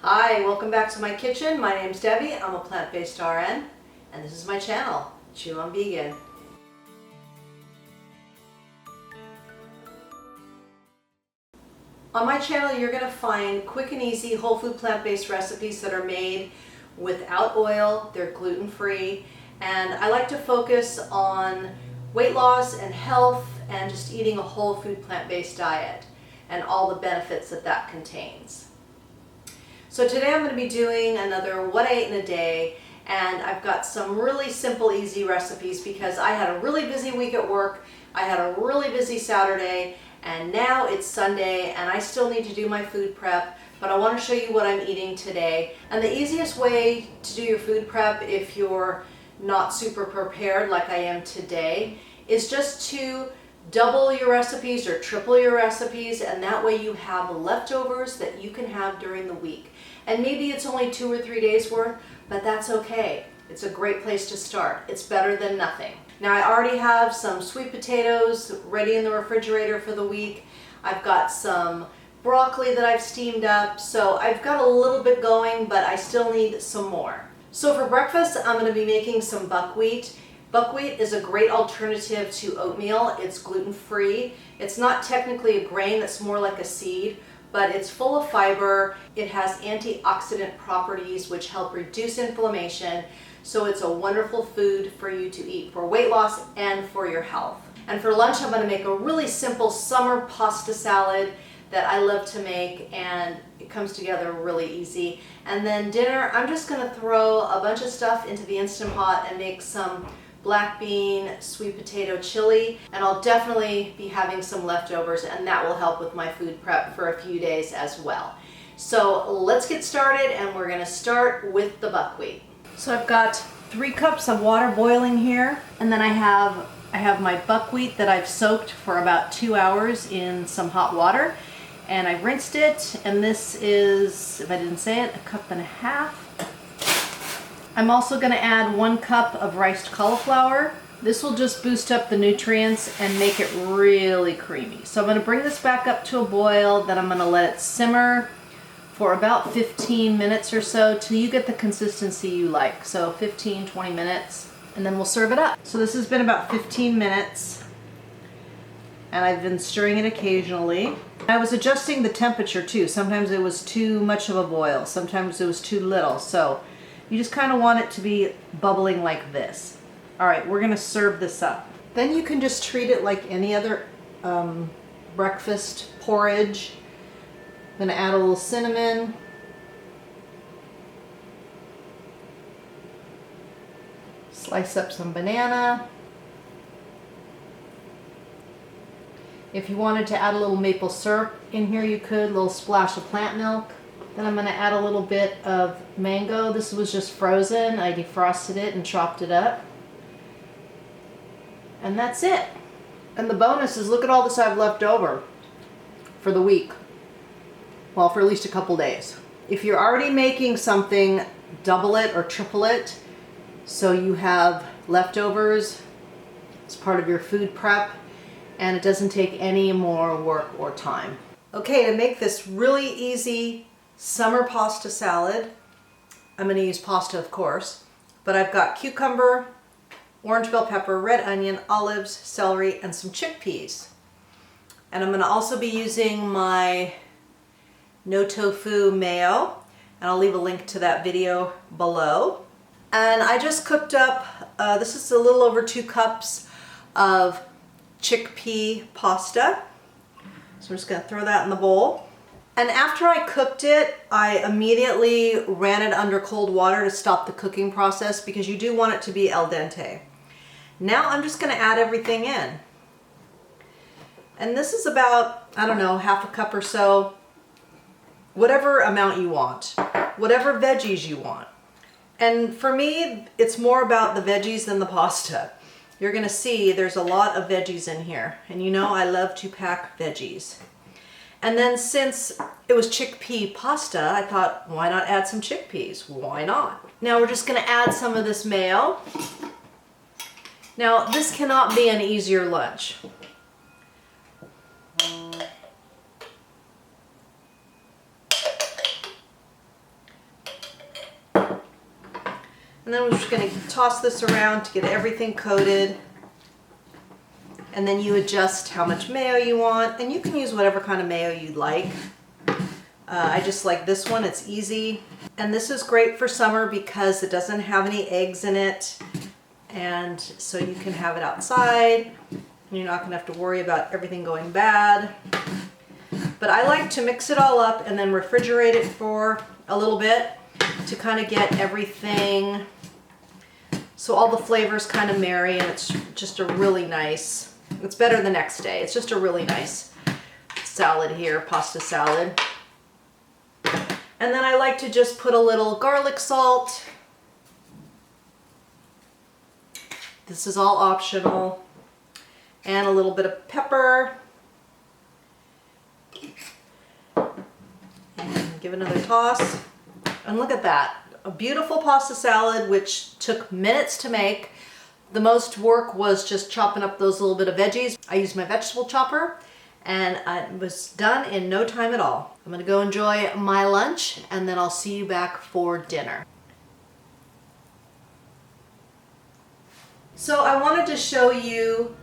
Hi, welcome back to my kitchen. My name's Debbie. I'm a plant-based RN, and this is my channel, Chew on Vegan. On my channel, you're going to find quick and easy whole food plant-based recipes that are made without oil. They're gluten-free, and I like to focus on weight loss and health and just eating a whole food plant-based diet and all the benefits that that contains. So today I'm going to be doing another what I ate in a day, and I've got some really simple, easy recipes because I had a really busy week at work. I had a really busy Saturday, and now it's Sunday and I still need to do my food prep, but I want to show you what I'm eating today. And the easiest way to do your food prep if you're not super prepared like I am today is just to double your recipes or triple your recipes, and that way you have leftovers that you can have during the week. And maybe it's only 2 or 3 days worth, but that's okay. It's a great place to start. It's better than nothing. Now I already have some sweet potatoes ready in the refrigerator for the week. I've got some broccoli that I've steamed up, so I've got a little bit going, but I still need some more. So for breakfast, I'm going to be making some buckwheat. Buckwheat is a great alternative to oatmeal. It's gluten-free. It's not technically a grain, that's more like a seed, but it's full of fiber. It has antioxidant properties which help reduce inflammation. So it's a wonderful food for you to eat for weight loss and for your health. And for lunch, I'm going to make a really simple summer pasta salad that I love to make, and it comes together really easy. And then dinner, I'm just going to throw a bunch of stuff into the Instant Pot and make some black bean sweet potato chili, and I'll definitely be having some leftovers, and that will help with my food prep for a few days as well. So let's get started, and we're going to start with the buckwheat. So I've got 3 cups of water boiling here, and then I have my buckwheat that I've soaked for about 2 hours in some hot water, and I've rinsed it, and this is, if I didn't say it, 1.5 cups. I'm also going to add 1 cup of riced cauliflower. This will just boost up the nutrients and make it really creamy. So I'm going to bring this back up to a boil, then I'm going to let it simmer for about 15 minutes or so till you get the consistency you like. So 15-20 minutes, and then we'll serve it up. So this has been about 15 minutes, and I've been stirring it occasionally. I was adjusting the temperature too. Sometimes it was too much of a boil, sometimes it was too little. So you just kind of want it to be bubbling like this. All right, we're gonna serve this up. Then you can just treat it like any other breakfast porridge. I'm gonna add a little cinnamon. Slice up some banana. If you wanted to add a little maple syrup in here, you could, a little splash of plant milk. Then I'm going to add a little bit of mango. This was just frozen. I defrosted it and chopped it up. And that's it. And the bonus is, look at all this I've left over for the week. Well, for at least a couple days. If you're already making something, double it or triple it so you have leftovers. It's part of your food prep, and it doesn't take any more work or time. Okay, to make this really easy summer pasta salad, I'm going to use pasta, of course, but I've got cucumber, orange bell pepper, red onion, olives, celery, and some chickpeas. And I'm going to also be using my no tofu mayo, and I'll leave a link to that video below. And I just cooked up, this is a little over 2 cups of chickpea pasta. So I'm just going to throw that in the bowl. And after I cooked it, I immediately ran it under cold water to stop the cooking process because you do want it to be al dente. Now I'm just going to add everything in. And this is about, I don't know, 1/2 cup or so, whatever amount you want, whatever veggies you want. And for me, it's more about the veggies than the pasta. You're going to see there's a lot of veggies in here, and you know I love to pack veggies. And then since it was chickpea pasta, I thought, why not add some chickpeas? Why not? Now we're just going to add some of this mayo. Now this cannot be an easier lunch. And then we're just going to toss this around to get everything coated. And then you adjust how much mayo you want, and you can use whatever kind of mayo you'd like. I just like this one, it's easy. And this is great for summer because it doesn't have any eggs in it. And so you can have it outside. And you're not going to have to worry about everything going bad. But I like to mix it all up and then refrigerate it for a little bit to kind of get everything so all the flavors kind of marry, and it's just a really nice, it's better the next day. It's just a really nice salad here, pasta salad. And then I like to just put a little garlic salt. This is all optional. And a little bit of pepper. And give another toss. And look at that. A beautiful pasta salad, which took minutes to make. The most work was just chopping up those little bit of veggies. I used my vegetable chopper, and it was done in no time at all. I'm gonna go enjoy my lunch, and then I'll see you back for dinner. So I wanted to show you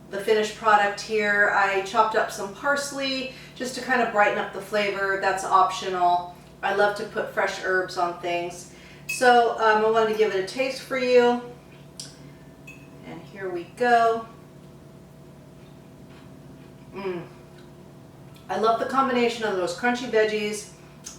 the finished product here. I chopped up some parsley just to kind of brighten up the flavor. That's optional. I love to put fresh herbs on things. So I wanted to give it a taste for you. And here we go. I love the combination of those crunchy veggies,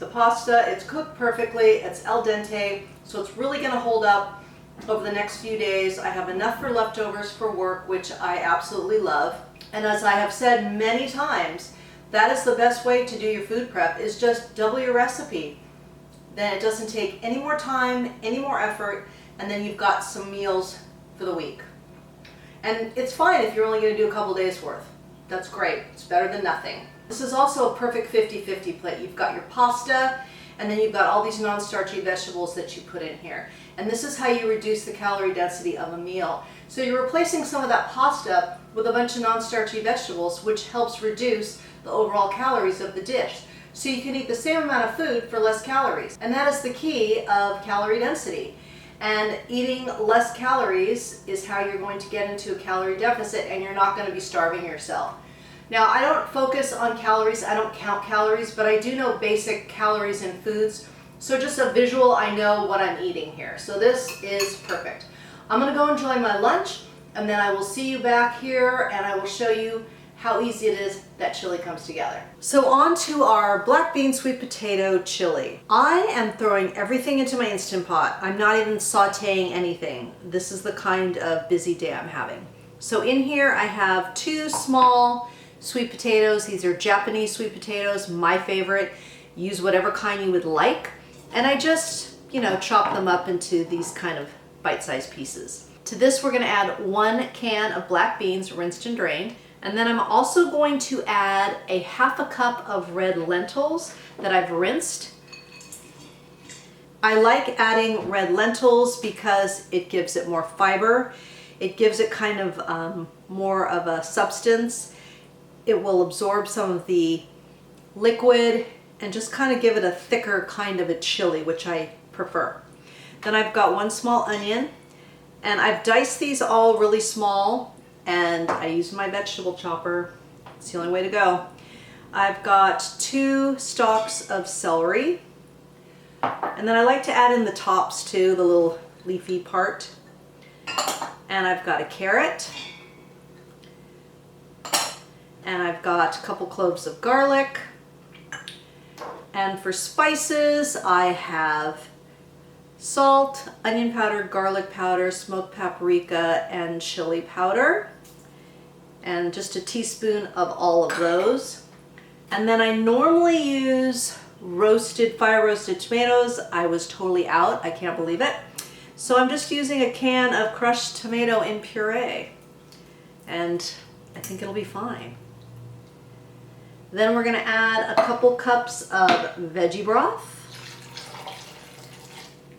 the pasta. It's cooked perfectly, it's al dente, so it's really gonna hold up over the next few days. I have enough for leftovers for work, which I absolutely love. And as I have said many times, that is the best way to do your food prep, is just double your recipe. Then it doesn't take any more time, any more effort, and then you've got some meals for the week. And it's fine if you're only gonna do a couple days worth. That's great, it's better than nothing. This is also a perfect 50-50 plate. You've got your pasta, and then you've got all these non-starchy vegetables that you put in here. And this is how you reduce the calorie density of a meal. So you're replacing some of that pasta with a bunch of non-starchy vegetables, which helps reduce the overall calories of the dish. So you can eat the same amount of food for less calories. And that is the key of calorie density. And eating less calories is how you're going to get into a calorie deficit, and you're not going to be starving yourself. Now, I don't focus on calories, I don't count calories, but I do know basic calories in foods. So just a visual, I know what I'm eating here. So this is perfect. I'm gonna go enjoy my lunch, and then I will see you back here, and I will show you how easy it is that chili comes together. So on to our black bean sweet potato chili. I am throwing everything into my Instant Pot. I'm not even sauteing anything. This is the kind of busy day I'm having. So in here I have 2 small sweet potatoes. These are Japanese sweet potatoes, my favorite. Use whatever kind you would like. And I just, chop them up into these kind of bite-sized pieces. To this we're gonna add 1 can of black beans, rinsed and drained. And then I'm also going to add a ½ cup of red lentils that I've rinsed. I like adding red lentils because it gives it more fiber. It gives it kind of more of a substance. It will absorb some of the liquid and just kind of give it a thicker kind of a chili, which I prefer. Then I've got 1 small onion, and I've diced these all really small, and I use my vegetable chopper. It's the only way to go. I've got 2 stalks of celery, and then I like to add in the tops too, the little leafy part. And I've got a carrot, and I've got a couple cloves of garlic. And for spices, I have salt, onion powder, garlic powder, smoked paprika, and chili powder. And just a teaspoon of all of those. And then I normally use fire roasted tomatoes. I was totally out, I can't believe it. So I'm just using a can of crushed tomato in puree. And I think it'll be fine. Then we're gonna add a couple cups of veggie broth.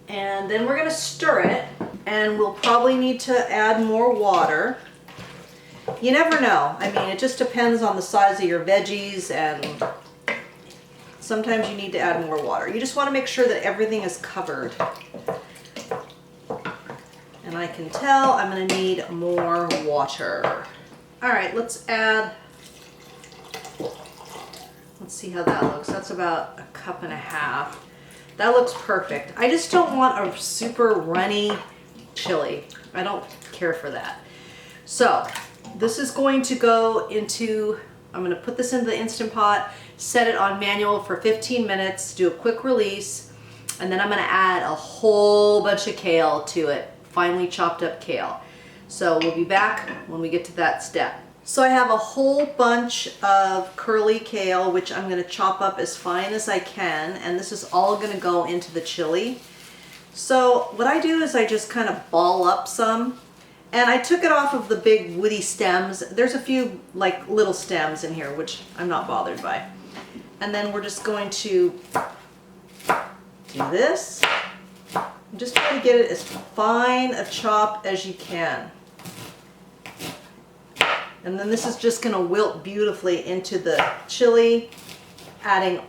And then we're gonna stir it, and we'll probably need to add more water. You never know. I mean, it just depends on the size of your veggies, and sometimes you need to add more water. You just want to make sure that everything is covered. And I can tell I'm gonna need more water. All right, let's see how that looks. That's about 1.5 cups. That looks perfect. I just don't want a super runny chili. I don't care for that. So this is going to go into, I'm gonna put this into the Instant Pot, set it on manual for 15 minutes, do a quick release, and then I'm gonna add a whole bunch of kale to it, finely chopped up kale. So we'll be back when we get to that step. So I have a whole bunch of curly kale, which I'm gonna chop up as fine as I can, and this is all gonna go into the chili. So what I do is I just kind of ball up some, and I took it off of the big woody stems. There's a few like little stems in here, which I'm not bothered by. And then we're just going to do this. Just try to get it as fine a chop as you can. And then this is just going to wilt beautifully into the chili, adding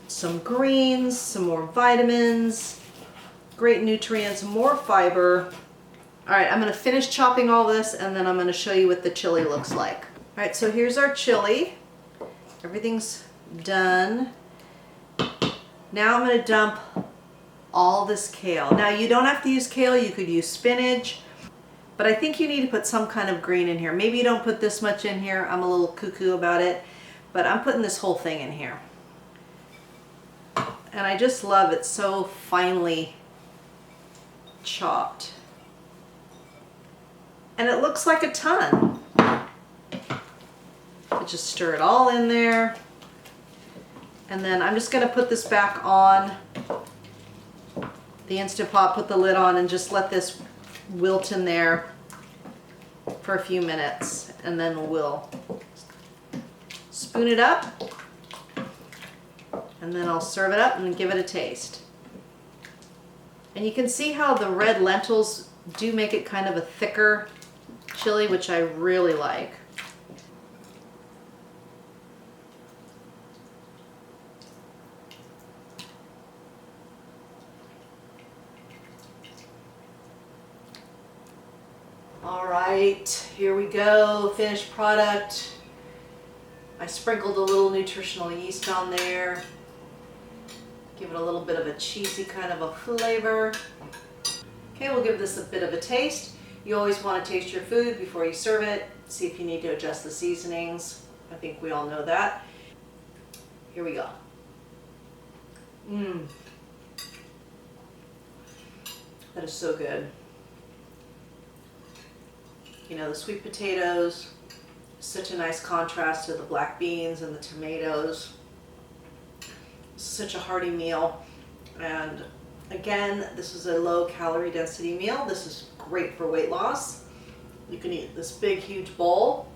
some greens, some more vitamins, great nutrients, more fiber. All right, I'm going to finish chopping all this and then I'm going to show you what the chili looks like. All right, so here's our chili. Everything's done. Now I'm going to dump all this kale. Now you don't have to use kale, you could use spinach. But I think you need to put some kind of green in here. Maybe you don't put this much in here. I'm a little cuckoo about it. But I'm putting this whole thing in here. And I just love it so finely chopped. And it looks like a ton. I just stir it all in there. And then I'm just going to put this back on the Instant Pot, put the lid on, and just let this wilt in there for a few minutes, and then we'll spoon it up, and then I'll serve it up and give it a taste. And you can see how the red lentils do make it kind of a thicker chili, which I really like. All right, here we go, finished product. I sprinkled a little nutritional yeast on there. Give it a little bit of a cheesy kind of a flavor. Okay, we'll give this a bit of a taste. You always want to taste your food before you serve it. See if you need to adjust the seasonings. I think we all know that. Here we go. That is so good. You know, the sweet potatoes, such a nice contrast to the black beans and the tomatoes. Such a hearty meal. And again, this is a low calorie density meal. This is great for weight loss. You can eat this big, huge bowl,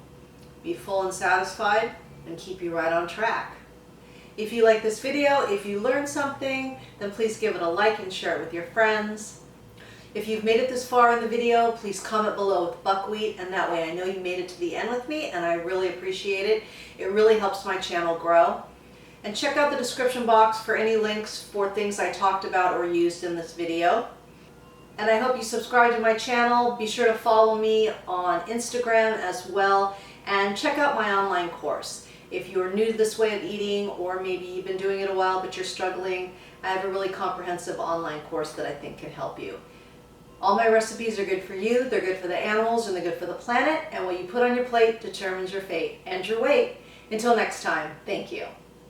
be full and satisfied, and keep you right on track. If you like this video, if you learned something, then please give it a like and share it with your friends. If you've made it this far in the video, please comment below with buckwheat, and that way I know you made it to the end with me, and I really appreciate it. It really helps my channel grow. And check out the description box for any links for things I talked about or used in this video. And I hope you subscribe to my channel. Be sure to follow me on Instagram as well, and check out my online course. If you're new to this way of eating, or maybe you've been doing it a while but you're struggling, I have a really comprehensive online course that I think can help you. All my recipes are good for you, they're good for the animals, and they're good for the planet, and what you put on your plate determines your fate and your weight. Until next time, thank you.